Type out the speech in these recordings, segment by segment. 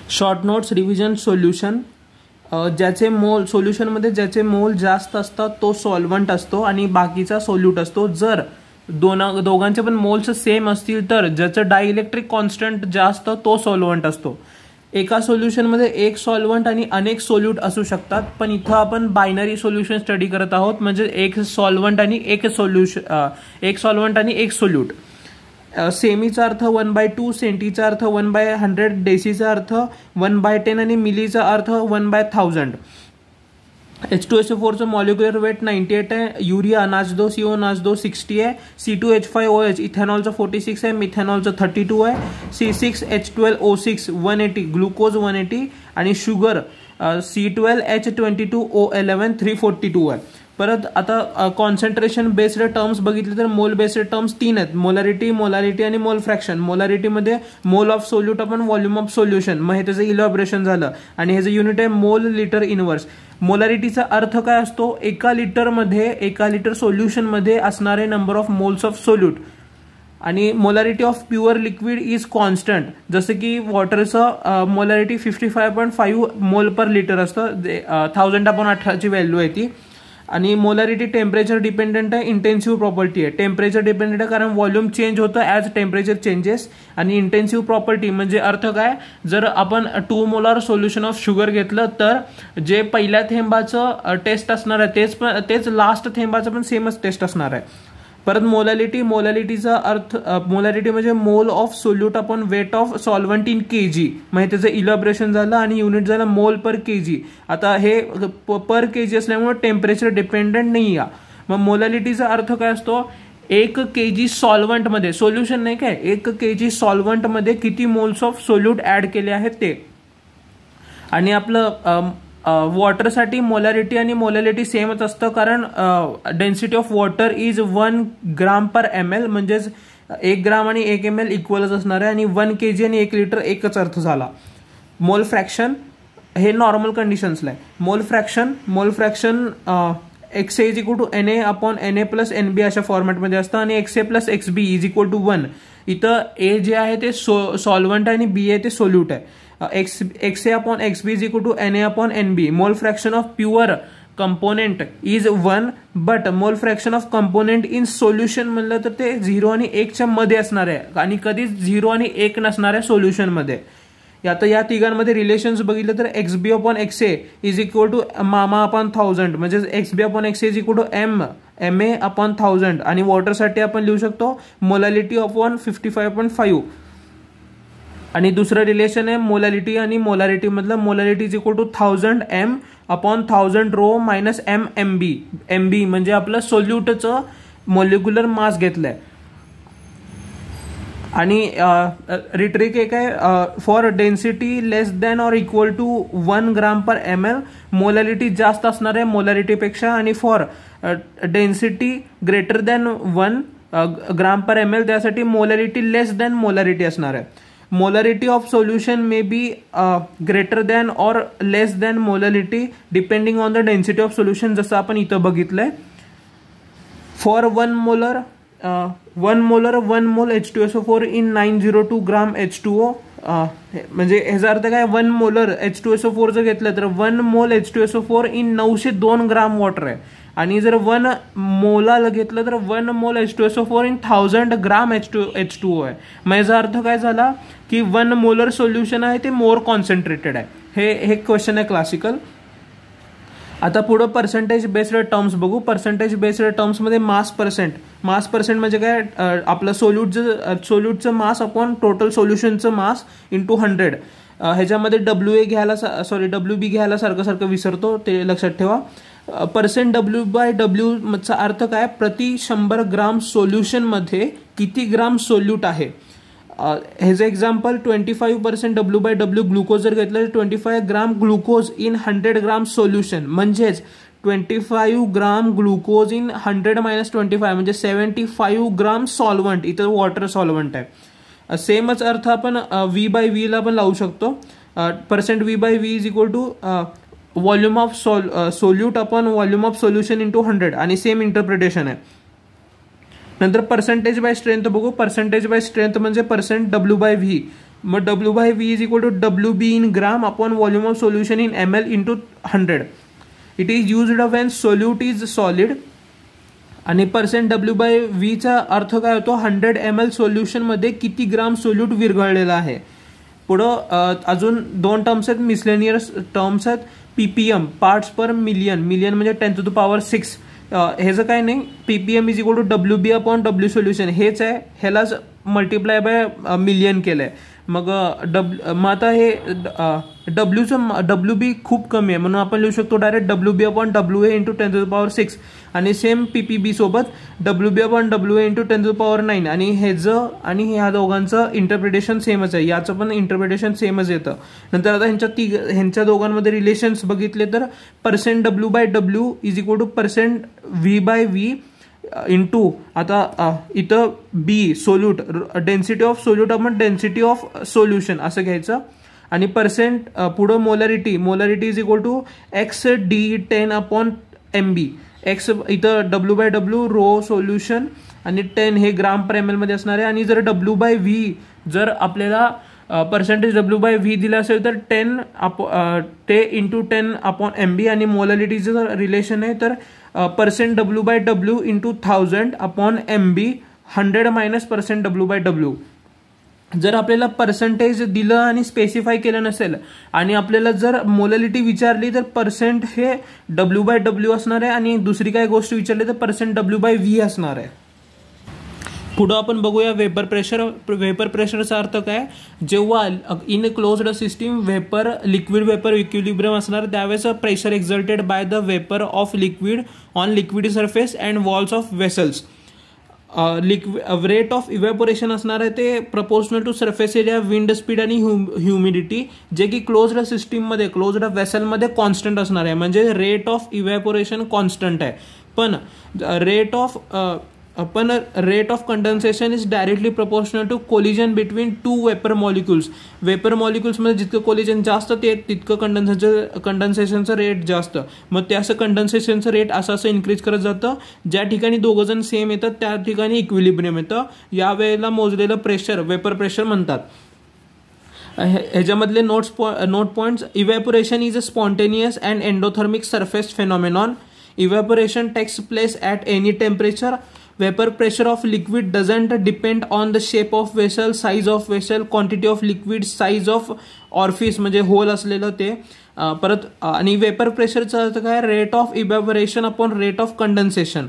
Short notes revision solution. ज्याचे मोल सोल्युशनमध्ये ज्याचे मोल जास्त असतात तो सॉल्व्हंट असतो आणि बाकीचा सोल्यूट असतो. जर दोघांचे पण मोल्स सेम असतील तर ज्याचं डायइलेक्ट्रिक कॉन्स्टंट जास्त तो सॉल्व्हंट असतो. एका सोल्युशनमध्ये एक सॉल्व्हंट आणि अनेक सोल्यूट असू शकतात, पण इथं आपण बायनरी सोल्युशन स्टडी करत आहोत, म्हणजे एक सॉल्व्हंट आणि एक सॉल्व्हंट आणि एक सोल्यूट. सेमीचा अर्थ 1/2, सेंटीचा अर्थ 1/100, डेसीचा अर्थ 1/10 आणि मिलीचा अर्थ 1/1000. H2SO4चं मॉलिक्युलर वेट 98 आहे. युरिया नाच2 CO नाच2 60 आहे. C2H5OH इथेनॉलचं 46 आहे. मिथेनॉलचं 32 आहे. C6H12O6 180, ग्लुकोज 180 आणि शुगर C12H22O11 342 आहे. परत आता कॉन्सन्ट्रेशन बेस्ड टर्म्स बघितले तर मोल बेस्ड टर्म्स 3 आहेत. मोलारिटी आणि मोल फ्रॅक्शन. मोलारिटीमध्ये मोल ऑफ सोल्यूट आपण व्हॉल्यूम ऑफ सोल्युशन, मग हे त्याचं इलॅबोरेशन झालं आणि ह्याचं युनिट आहे मोल लिटर इनवर्स. मोलारिटीचा अर्थ काय असतो? एका लिटर सोल्युशनमध्ये असणारे number of moles of solute. आणि molarity of pure liquid is constant. जसं की वॉटरचं मोलारिटी 55.5 मोल पर लिटर असतं, 1000/18ची व्हॅल्यू आहे ती. आणि मोलारिटी टेम्परेचर डिपेंडंट आहे, इंटेन्सिव्ह प्रॉपर्टी आहे. टेम्परेचर डिपेंडंट आहे कारण व्हॉल्यूम चेंज होतं ॲज टेम्परेचर चेंजेस. आणि इंटेन्सिव्ह प्रॉपर्टी म्हणजे अर्थ काय? जर आपण 2 मोलार सोल्युशन ऑफ शुगर घेतलं तर जे पहिल्या थेंबाचं टेस्ट असणार आहे तेच लास्ट थेंबाचं पण सेमच टेस्ट असणार आहे. परत मोलॅलिटीचा अर्थ मोलॅलिटी म्हणजे mole of solute upon weight of solvent in kg. म्हणजे त्याचं इलॅबोरेशन झालं आणि युनिट झालं मोल पर kg. आता हे पर kg असल्यामुळे टेम्परेचर डिपेंडंट नाही आहे. मग मोलॅलिटीचा अर्थ काय असतो? 1 kg सॉल्व्हंटमध्ये, सोल्युशन नाही काय, 1 kg सॉल्व्हंटमध्ये किती मोल्स ऑफ सोल्यूट ऍड केले आहेत ते. आणि आपलं वॉटरसाठी मोलॅरिटी आणि मोलॅलिटी सेमच असतं कारण density of water is 1 gram per ml, म्हणजेच 1 ग्राम आणि 1 ml इक्वलच असणार आहे. आणि 1 kg आणि 1 लिटर एकच अर्थ झाला. मोल फ्रॅक्शन हे नॉर्मल कंडिशन्सला आहे. Mole fraction XA is equal to NA/NA plus NB अशा फॉर्मॅटमध्ये असतं आणि XA plus XB is equal to 1. इथं A जे आहे ते सॉल्व्हंट आणि B आहे ते सोल्यूट आहे. XA/XB is equal to NA/NB. Mole fraction of pure component is 1, but mole fraction of component in solution म्हणलं तर ते 0 आणि 1च्या मध्ये असणार आहे आणि कधीच 0 आणि 1 नसणार आहे सोल्युशनमध्ये. आता या तिघांमध्ये रिलेशन्स बघितलं तर XB/XA is equal to MA/1000, म्हणजे XB/XA is equal to MA/1000. आणि वॉटरसाठी आपण लिहू शकतो मोलॅलिटी अपॉन 55.5. आणि दुसरं रिलेशन आहे मोलॅलिटी आणि मोलॅरिटी मधलं. Molarity is equal to 1000 M/1000 rho minus MB. MB म्हणजे आपलं सोल्यूटचं मॉलिक्युलर मास घेतलंय. आणि रिट्रिक एक आहे, for density less than or equal to 1 gram per ml molality जास्त असणार आहे मोलॅरिटीपेक्षा. आणि for density greater than 1 gram per ml त्यासाठी मोलॅरिटी लेस दॅन मोलॅरिटी असणार आहे. Molarity of solution may be greater than or less than molarity depending on the density of solution, जसं आपण इथं बघितलंय. फॉर 1 मोल H2SO4 इन 902 ग्राम H2O. म्हणजे ह्याचा अर्थ काय? 1 मोलर H2SO4 जर घेतलं तर 1 मोल H2SO4 इन 902 ग्राम वॉटर आहे. आणि जर 1 मोलाला घेतलं तर 1 मोल H2SO4 इन 1000 ग्राम H2O आहे. मग याचा अर्थ काय झाला की 1 मोलर सोल्युशन आहे ते मोर कॉन्सन्ट्रेटेड आहे. हे क्वेश्चन आहे क्लासिकल. आता पुढं पर्सेंटेज बेस्ड टर्म्स बघू. पर्सेंटेज बेस्ड टर्म्समध्ये मास पर्सेंट म्हणजे काय? आपलं सोल्यूटचं मास अपॉन टोटल सोल्युशनचं मास इंटू 100. ह्याच्यामध्ये WB घ्यायला सारखं विसरतो, ते लक्षात ठेवा. पर्सेंट W/W चा अर्थ काय? प्रति 100 ग्राम सोल्युशनमध्ये किती ग्राम सोल्यूट आहे. ह्याचं एक्झाम्पल 25% W/W ग्लुकोज जर घेतलं तर 25 ग्राम ग्लुकोज इन 100 ग्राम सोल्युशन, म्हणजेच 25 ग्राम ग्लुकोज इन 100 - 25 म्हणजे 75 ग्राम सॉल्व्हंट. इथं वॉटर सॉल्व्हंट आहे. सेमच अर्थ आपण V/V ला पण लावू शकतो. Percent V/V is equal to volume of solute upon volume of solution into 100 आणि सेम इंटरप्रिटेशन आहे. नंतर पर्सेंटेज बाय स्ट्रेंथ बघू. पर्सेंटेज बाय स्ट्रेंथ म्हणजे पर्सेंट W/V. मग W/V is equal to WB in gram upon volume of solution in ml into 100. It is used when solute is solid. आणि %W/V चा अर्थ काय होतो, 100 ml सोल्युशनमध्ये किती ग्राम solute विरघळलेला आहे. पुढं अजून 2 टर्म्स आहेत, मिसलेनियस टर्म्स आहेत. PPM parts per million, million म्हणजे 10⁶. ह्याचं काय नाही, PPM is equal to WB अपॉन W सोल्युशन हेच आहे, ह्यालाच मल्टिप्लाय बाय मिलियन केलं आहे. मग आता हे WB खूप कमी आहे म्हणून आपण लिहू शकतो direct WB upon WA into 10⁶. आणि सेम PPB सोबत WB अपॉन WA इंटू 10⁹. आणि ह्याचं आणि ह्या दोघांचं इंटरप्रिटेशन सेमच आहे, याचं पण इंटरप्रिटेशन सेमच येतं. नंतर आता ह्यांच्या दोघांमध्ये रिलेशन्स बघितले तर %W/W is equal to %V/V into आता इथं B solute, density of solute आपण डेन्सिटी ऑफ सोल्युशन असं घ्यायचं. आणि पुढं molarity is equal to XD10 upon MB. X इथं W/W रो सोल्युशन आणि 10 हे ग्राम पर ml मध्ये असणार आहे. आणि जर W/V जर आपल्याला %W/V दिला असेल तर 10 इंटू 10 अपॉन MB. आणि मोलॅरिटीचं जर रिलेशन आहे तर %W/W into 1000 upon MB, 100 minus %W/W. जर आपल्याला पर्सेंटेज दिलं आणि स्पेसिफाय केलं नसेल आणि आपल्याला जर मोलॅरिटी विचारली तर % हे W/W असणार आहे आणि दुसरी काय गोष्ट विचारली तर %W/V असणार आहे. पुढं आपण बघूया वेपर प्रेशर. वेपर प्रेशरचा अर्थ काय, जेव्हा in closed system liquid vapour equilibrium असणार त्यावेळेस pressure exerted by the vapour of liquid on liquid surface and walls of vessels. Rate of evaporation असणार आहे ते proportional to surface area, wind speed आणि ह्युमिडिटी, जे की क्लोज्ड सिस्टीममध्ये closed वेसलमध्ये constant असणार आहे. म्हणजे रेट ऑफ इव्हॅपोरेशन कॉन्स्टंट आहे, पण rate of condensation is directly proportional to collision between 2 vapour molecules. Vapour मॉलिक्युल्समध्ये जितकं कोलिजन जास्त ते तितकं कंडेन्सेशनचं रेट जास्त. मग ते असं कंडेन्सेशनचं रेट असं इन्क्रीज करत जातं. ज्या ठिकाणी दोघं जण सेम येतात त्या ठिकाणी इक्विलिब्रियम येतं. यावेळेला मोजलेलं प्रेशर वेपर प्रेशर म्हणतात. ह्याच्यामधले note points. Evaporation is a spontaneous and endothermic surface phenomenon. Evaporation takes place at any temperature. Vapor pressure of liquid doesn't depend on the shape of vessel, size of vessel, quantity of liquid, size of orifice म्हणजे hole असलेलं ते. परत आणि vapour प्रेशरचा अर्थ काय, rate of evaporation upon rate of condensation.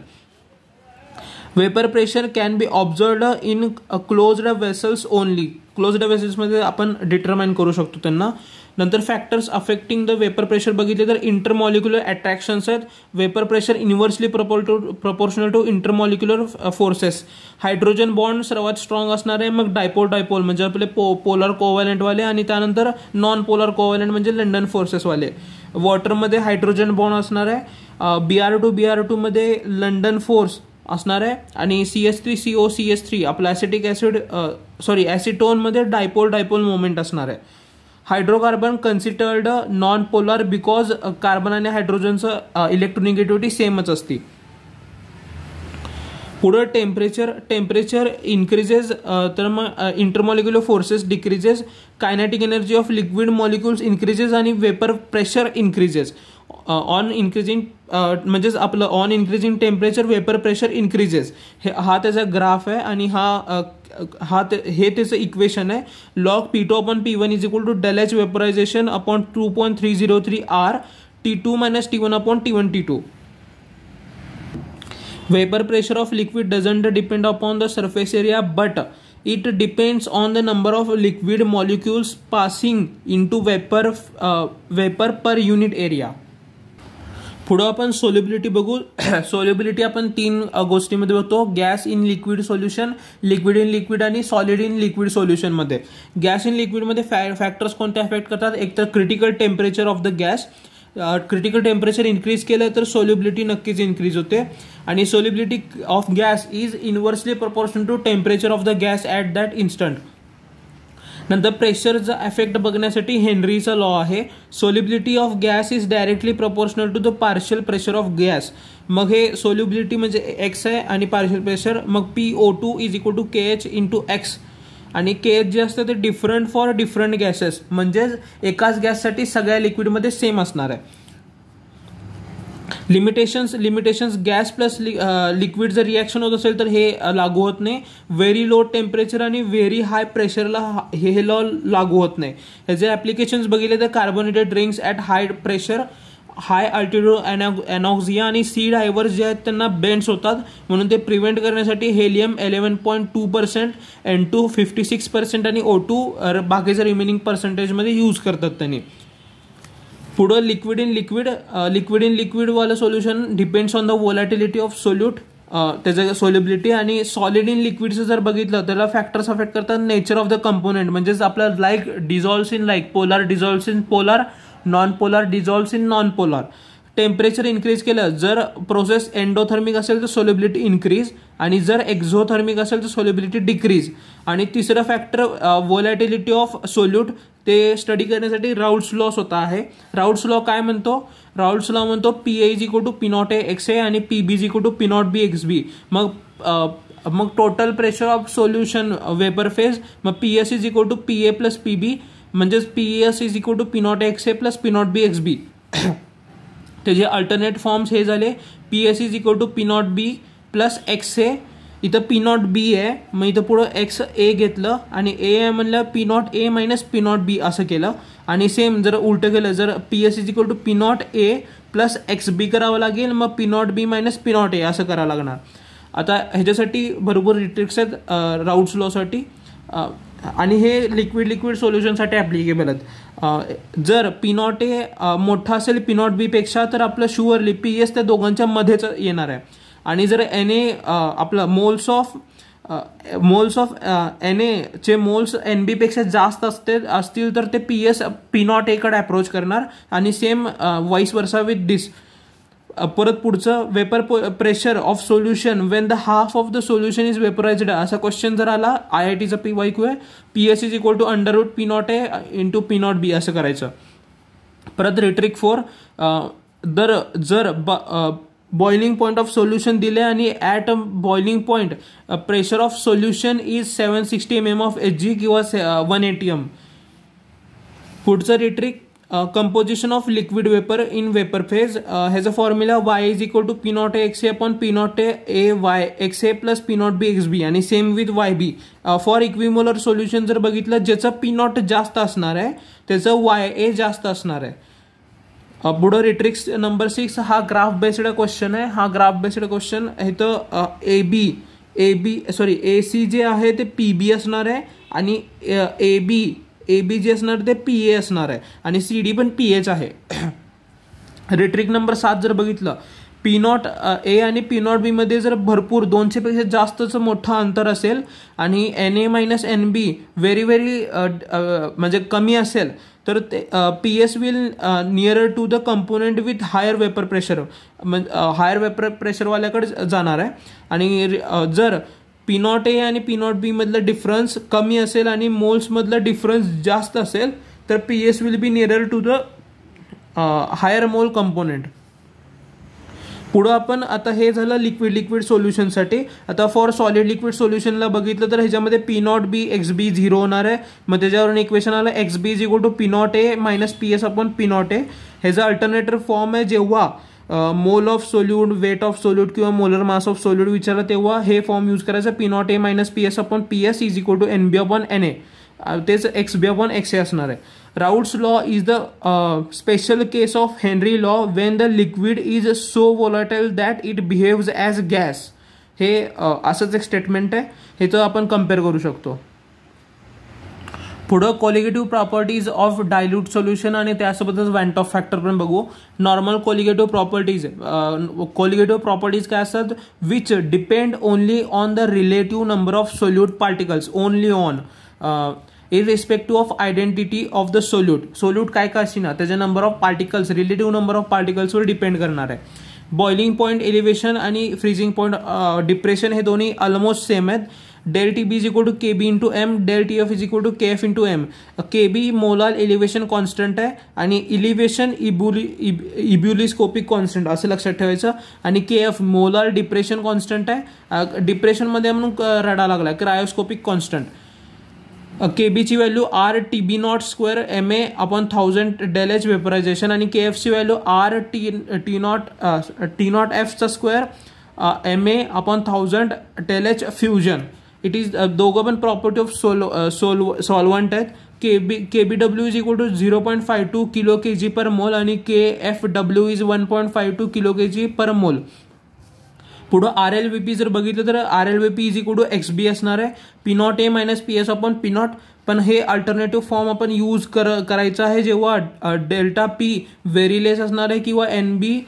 Vapour pressure can be observed in closed vessels only. Closed वेसल्समध्ये आपण डिटरमाइन करू शकतो त्यांना. नंतर factors affecting the vapour pressure बघितले तर इंटरमॉलिक्युलर अट्रॅक्शन्स आहेत. Vapour pressure inversely proportional to intermolecular forces. Hydrogen bond सर्वात स्ट्रॉंग असणार आहे. मग डायपोल म्हणजे आपले पोलर कोव्हॅलंटवाले आणि त्यानंतर नॉन पोलर कोव्हॅलंट म्हणजे लंडन फोर्सेसवाले. वॉटरमध्ये हायड्रोजन बॉन्ड असणार आहे. BR2 मध्ये लंडन फोर्स असणार आहे. आणि CH3CO आपलं ॲसिटोनमध्ये डायपोल मोमेंट असणार आहे. Hydrocarbon considered non polar because carbon आणि हायड्रोजनचं इलेक्ट्रोनिगेटिव्हिटी सेमच असते. पुढं टेम्परेचर इन्क्रीजेस तर मग intermolecular forces decreases. Kinetic energy of liquid molecules increases आणि vapour pressure increases. On increasing म्हणजेच आपलं on increasing temperature vapour pressure increases. हा त्याचा ग्राफ आहे आणि हे त्याचं इक्वेशन आहे. Log P2 upon P1 is equal to ΔH vaporisation upon 2.303 R T2 minus T1 upon T1 T2. Vapor pressure of liquid doesn't depend upon the surface area, but it depends on the number of liquid molecules passing into vapor per unit area. पुढं आपण solubility बघू. Solubility आपण 3 गोष्टींमध्ये बघतो. Gas in liquid solution, liquid in liquid आणि solid in liquid सोल्युशनमध्ये. Gas in लिक्विडमध्ये factors कोणते अफेक्ट करतात, एक तर critical temperature of the gas. Critical temperature increase केलं तर सोल्युबिलिटी नक्कीच इन्क्रीज होते. आणि solubility of gas is inversely proportional to temperature of the gas at that instant. नंतर प्रेशरचा इफेक्ट बघण्यासाठी हेनरीचा लॉ आहे. Solubility of gas is directly proportional to the partial pressure of gas. मग हे सोल्युबिलिटी म्हणजे X आहे आणि पार्शियल प्रेशर मग PO2 is equal to KH into X आणि के जे असतं ते डिफरंट फॉर डिफरंट गॅसेस, म्हणजेच एकाच गॅससाठी सगळ्या लिक्विडमध्ये सेम असणार आहे. लिमिटेशन्स गॅस प्लस लिक्विड जर रिॲक्शन होत असेल तर हे लागू होत नाही. व्हेरी लो टेम्परेचर आणि व्हेरी हाय प्रेशरला हे लॉ लागू होत नाही. ह्याचे ॲप्लिकेशन्स बघितले तर carbonated drinks at high pressure, high altitude anoxia आणि सी डायव्हर्स जे आहेत त्यांना बेंड्स होतात, म्हणून ते प्रिव्हेंट करण्यासाठी हेलियम 11.2%, N2 56% आणि O2 बाकीच्या रिमेनिंग पर्सेंटेजमध्ये यूज करतात त्यांनी. पुढं लिक्विड इन लिक्विड वाला solution depends on the volatility of solute, त्याचं सोल्युबिलिटी. आणि सॉलिड इन लिक्विडचं जर बघितलं त्याला फॅक्टर्स अफेक्ट करतात नेचर ऑफ द कंपोनेंट, म्हणजेच आपलं like dissolves in like, polar dissolves in polar, non polar dissolves in non polar. Temperature increase केलं, जर प्रोसेस एंडोथर्मिक असेल तर सोल्युबिलिटी इन्क्रीज, आणि जर एक्झोथर्मिक असेल तर सोल्युबिलिटी डिक्रीज. आणि तिसरं फॅक्टर व्होलॅटिलिटी ऑफ सोल्यूट, ते स्टडी करण्यासाठी राऊल्ट्स लॉ स्वतः आहे. राऊल्ट्स लॉ काय म्हणतो? राऊल्ट्स लॉ म्हणतो PA is equal to P0A XA आणि PB is equal to P0B XB. मग total pressure of solution vapour phase, मग PS is equal to PA plus PB, म्हणजेच PS is equal to P0A XA plus P0B XB. त्याचे alternate forms हे झाले, PS is equal to P0B plus XA, इथं P0B आहे, मग इथं पुढं XA घेतलं आणि A आहे म्हणलं P0A मायनस P0B असं केलं. आणि सेम जर उलटं केलं, जर PS is equal to P0A plus XB करावं लागेल, मग P0B मायनस P0A असं करावं लागणार. आता ह्याच्यासाठी भरपूर रिट्रिक्स आहेत राऊल्ट्स लॉसाठी, आणि हे लिक्विड सोल्युशनसाठी ॲप्लिकेबल आहेत. जर P0A मोठा असेल P0B पेक्षा तर आपलं शुअरली PS त्या दोघांच्या मध्येच येणार आहे. आणि जर Na आपलं मोल्स ऑफ Na चे मोल्स NB पेक्षा जास्त असतील तर ते PS P0A कडे अप्रोच करणार, आणि same vice versa with this. परत पुढचं vapour pressure of solution when the half of the solution is vaporised, असा क्वेश्चन जर आला IITचा PYQ आहे, PS is equal to under root P0A into P0B असं करायचं. परत रिट्रिक 4, जर बॉइलिंग पॉईंट ऑफ सोल्युशन दिले आणि at boiling point pressure of solution is 760 mm of Hg किंवा 180 m. पुढचं रिट्रिक composition of liquid vapour in vapour phase, ह्याचा formula Y is equal to P0A XA upon P0A Y XA plus P0B XB, आणि same with YB. For equimolar solution जर बघितलं, ज्याचं P0 जास्त असणार आहे त्याचं YA जास्त असणार आहे. पुढं रिट्रिक्स नंबर 6, हा ग्राफ बेस्ड क्वेश्चन आहे. हा ग्राफ बेस्ड क्वेश्चन इथं AC जे आहे ते PB असणार आहे, आणि AB जे असणार ते PA असणार आहे, आणि CD पण PAच आहे. रिट्रिक नंबर 7 जर बघितलं, P0A आणि P0B मध्ये जर भरपूर 200 पेक्षा जास्तच मोठं अंतर असेल आणि Na मायनस NB व्हेरी म्हणजे कमी असेल तर ते PS will nearer to the component with higher vapour pressure, higher vapour प्रेशरवाल्याकडे जाणार आहे. आणि जर P0A आणि P0B मधलं डिफरन्स कमी असेल आणि मोल्समधलं डिफरन्स जास्त असेल तर PS will be nearer to the higher mole component. पुढं आपण आता हे झालं लिक्विड सोल्युशनसाठी. आता फॉर सॉलिड लिक्विड सोल्युशनला बघितलं तर ह्याच्यामध्ये P0B XB 0 होणार आहे. मग त्याच्यावरून इक्वेशन आलं XB is equal to P0A minus PS upon P0A. ह्याचा अल्टरनेटिव्ह फॉर्म आहे, जेव्हा mole of solute, weight of solute किंवा मोलर मास ऑफ सोल्यूट विचारलं तेव्हा हे फॉर्म यूज करायचं, P0A minus PS upon PS is equal to NB upon NA. तेच XB upon XA असणार आहे. Raoult's law is the special case of Henry law when the liquid is so volatile that it behaves as gas. हे असंच एक statement आहे, हे तर आपण कम्पेअर करू शकतो. पुढं colligative properties of dilute solution आणि त्यासोबतच वॅन्ट ऑफ फॅक्टर पण बघू. नॉर्मल कोलिगेटिव्ह प्रॉपर्टीज काय असतात, which depend only on the relative number of solute particles, only on irrespective of identity of the solute काय का असेना त्याचे number of particles, relative number of पार्टिकल्सवर डिपेंड करणार आहे. बॉइलिंग पॉईंट एलिव्हेशन आणि फ्रीजिंग पॉईंट डिप्रेशन हे दोन्ही ऑलमोस्ट सेम आहेत. del TB is equal to KB into M, del TF is equal to KF into M. KB molar elevation constant आहे आणि elevation इब्युलिस्कोपिक constant असं लक्षात ठेवायचं. आणि KF मोलार डिप्रेशन कॉन्स्टंट आहे, डिप्रेशनमध्ये म्हणून रडा लागला क्रायोस्कोपिक कॉन्स्टंट. केबीची value R T B naught square M A upon 1000 del H vaporization आणि के एफची व्हॅल्यू आर टी नॉट एफचा square M A upon 1000 del H fusion. It is दोघं पण प्रॉपर्टी ऑफ सॉल्वंट आहेत. KBW is equal to 0.52 kilo kg per mole आणि KFW is 1.52 kilo kg per mole. पुढं RLVP जर बघितलं तर RLVP is equal to XB असणार आहे, P0A minus PS upon P0. पण हे अल्टरनेटिव्ह फॉर्म आपण यूज करायचं आहे जेव्हा डेल्टा P व्हेरी लेस असणार आहे किंवा NB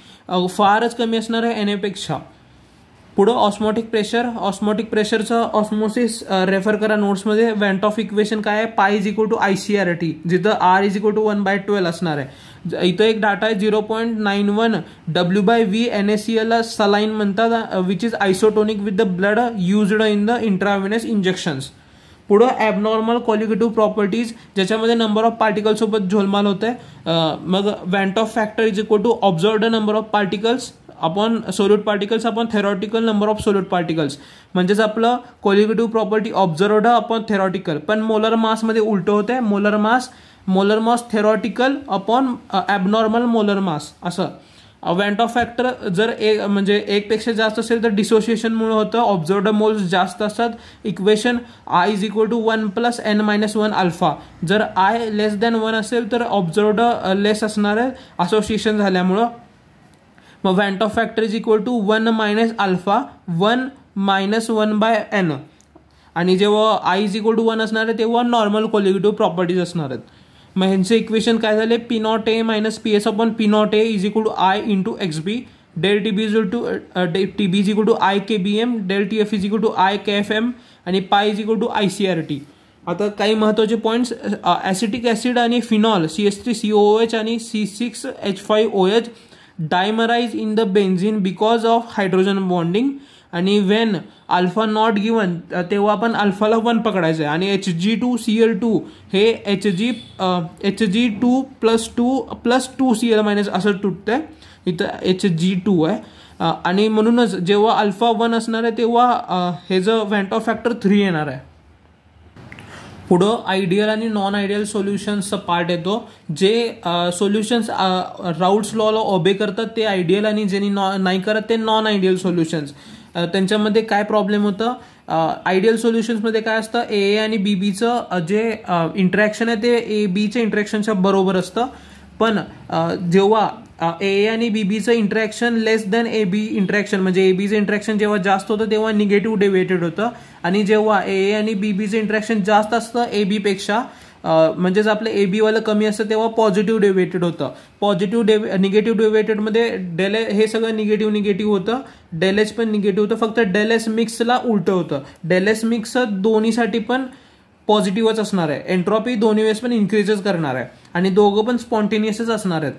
फारच कमी असणार आहे NA पेक्षा. पुढं ऑस्मोटिक प्रेशरचं ऑस्मोसिस रेफर करा नोट्समध्ये. वेंट ऑफ इक्वेशन काय आहे, पाय इज इक्वल टू ICRT, जिथं R इज इक्वल टू 1/12 असणार आहे. इथं एक डाटा आहे 0.91 W/V NaCl सलाईन म्हणतात, which is isotonic with the blood used in the intravenous injections. पुढं ॲबनॉर्मल क्वालिटेटिव्ह प्रॉपर्टीज ज्याच्यामध्ये नंबर ऑफ पार्टिकल सोबत झोलमाल होते. मग van't Hoff factor is equal to observed number of particles upon solute particles upon theoretical number of solute particles. म्हणजेच आपलं qualitative property observed upon theoretical. पण molar मासमध्ये उलटं होते, molar mass theoretical upon abnormal molar mass असं. Van't Hoff factor जर म्हणजे एकपेक्षा जास्त असेल तर डिसोसिएशनमुळे होतं, ऑब्झर्वड मोल्स जास्त असतात. Equation I is equal to 1 + n-1 alpha. जर I लेस दॅन 1 असेल तर ऑब्झर्वड लेस असणार आहे असोसिएशन झाल्यामुळं. मग van't Hoff factor is equal to 1 - alpha 1 - 1/n. आणि जेव्हा I इज इक्वल टू 1 असणार आहे तेव्हा नॉर्मल क्वालिटेटिव्ह प्रॉपर्टीज असणार आहेत. मग ह्यांचे इक्वेशन काय झाले, P0A minus PS upon P0A is equal to I into XB. Del TB is equal to I KBM, del TF is equal to I KFM आणि पाय इज इक्वल टू ICRT. आता काही महत्त्वाचे पॉईंट्स, ॲसिटिक ॲसिड आणि phenol CH3COOH आणि C6H5OH dimerise in the benzene because of hydrogen bonding. आणि Wien alpha not given तेव्हा आपण अल्फाला 1 पकडायचं आहे. आणि Hg2Cl2 हे Hg2 + 2Cl- असं तुटतंय, इथं Hg2 आहे. आणि म्हणूनच जेव्हा अल्फा 1 असणार आहे तेव्हा हे जर वेंट ऑफ फॅक्टर 3 येणार आहे. पुढं आयडियल आणि नॉन आयडियल सोल्युशन्सचा पार्ट येतो. जे सोल्युशन्स राऊट्स लॉला ओबे करतात ते आयडियल आणि ज्यांनी नाही करत ते नॉन आयडियल सोल्युशन्स. त्यांच्यामध्ये काय प्रॉब्लेम होतं, आयडियल सोल्युशन्समध्ये काय असतं, ए आणि बीबीचं जे इंटरॅक्शन आहे ते ए बीच्या इंटरॅक्शनच्या बरोबर असतं. पण जेव्हा ए आणि बीबीचं interaction less than A B interaction, म्हणजे ए बीचं इंटरॅक्शन जेव्हा जास्त होतं तेव्हा निगेटिव्ह डेव्हिएटेड होतं. आणि जेव्हा ए आणि बीबीचं इंटरॅक्शन जास्त असतं ए बी पेक्षा, म्हणजेच आपलं ए बी वालं कमी असतं तेव्हा पॉझिटिव्ह डेव्हिएटेड होतं. निगेटिव्ह डेव्हिएटेडमध्ये डेल हे सगळं निगेटिव्ह होतं, डेल एच पण निगेटिव्ह होतं. फक्त डेल एस मिक्सला उलटं होतं. डेल एस मिक्स दोन्हीसाठी पण पॉझिटिव्हच असणार आहे. एंट्रॉपी दोन्ही वेळेस पण इन्क्रीजच करणार आहे आणि दोघं पण स्पॉन्टेनियसच असणार आहेत.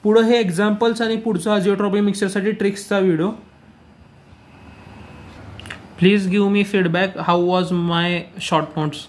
पुढं हे एक्झाम्पल्स आणि पुढचा अजिओट्रॉपी मिक्सरसाठी ट्रिक्सचा video. Please give me feedback how was my short notes.